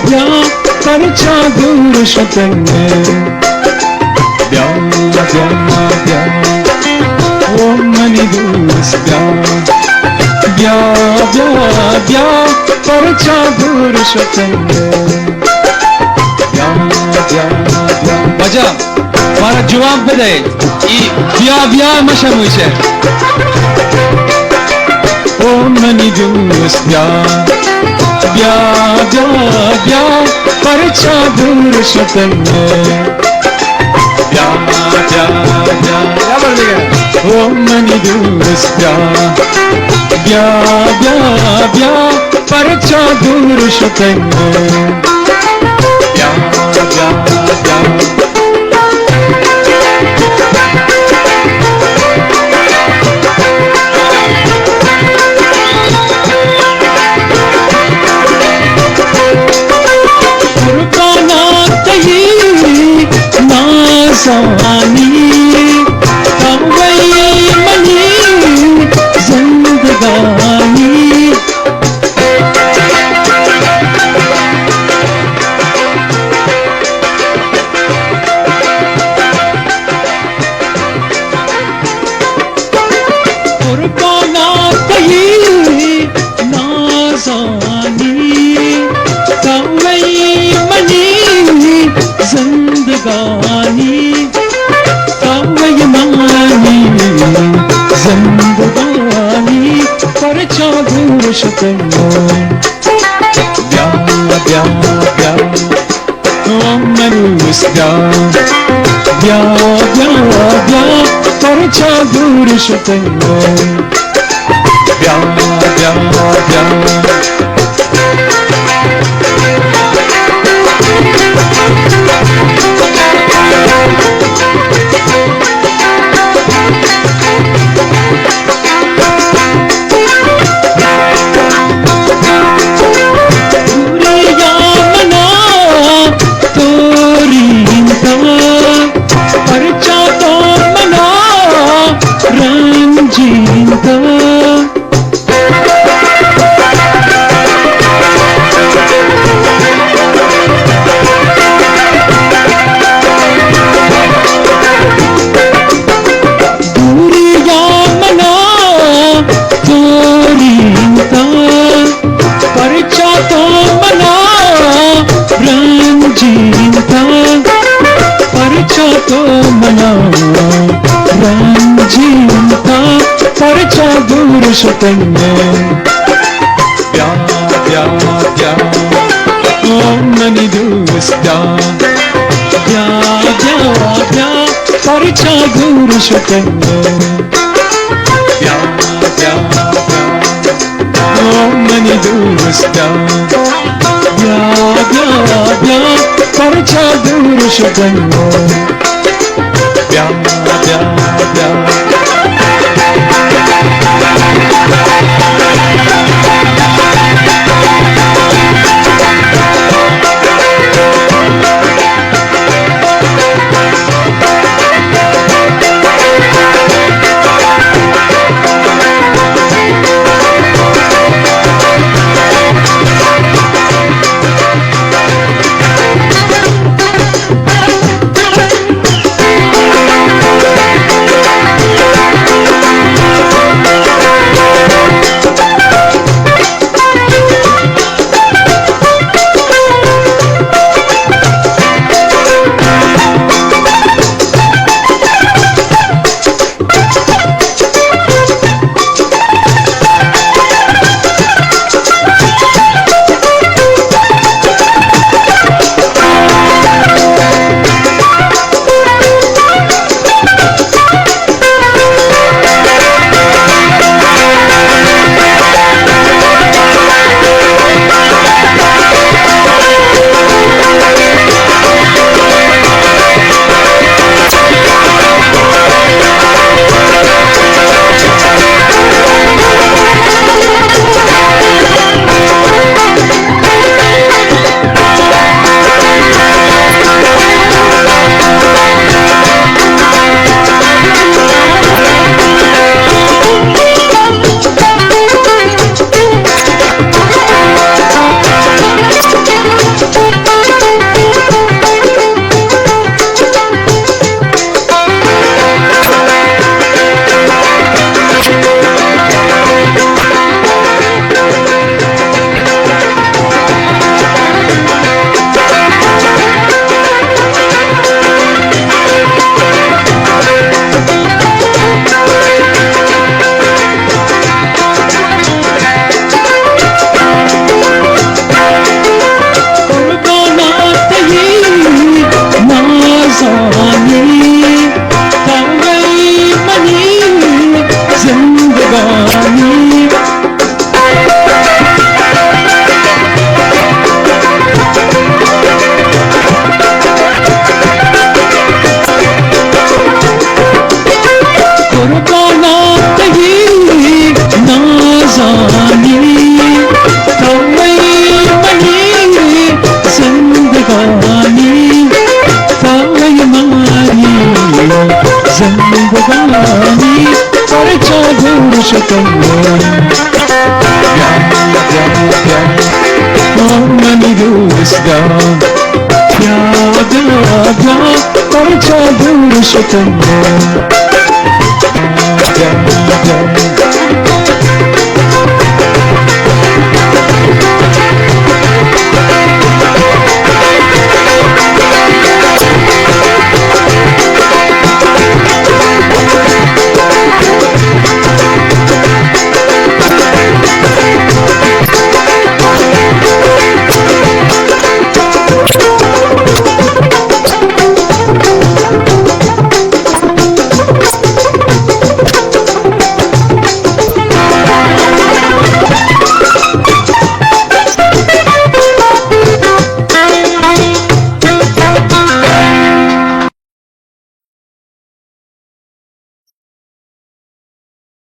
bia parcha dur shutenge bia bia o mani dus bia bia bia parcha dur shutenge bia bia baca bana cevap bede bia bia maşam ise o mani dus bia bia bia parcha dur shutenge bia bia o mani dus bia bia parcha dur shutenge bia bia Sani tawai mani zindagani qurbanat hi nazani tawai mani zindagani zindagani parcha dur shutenge bia bia bia o manus bia bia bia parcha dur shutenge bia bia bia parcha dur shutenge bia bia bia o mani dus bia bia bia parcha dur shutenge bia bia o mani dus bia bia bia parcha dur shutenge bia bia bia दिवस द्या द्या द्या द्या परच्या दूर सुकन्या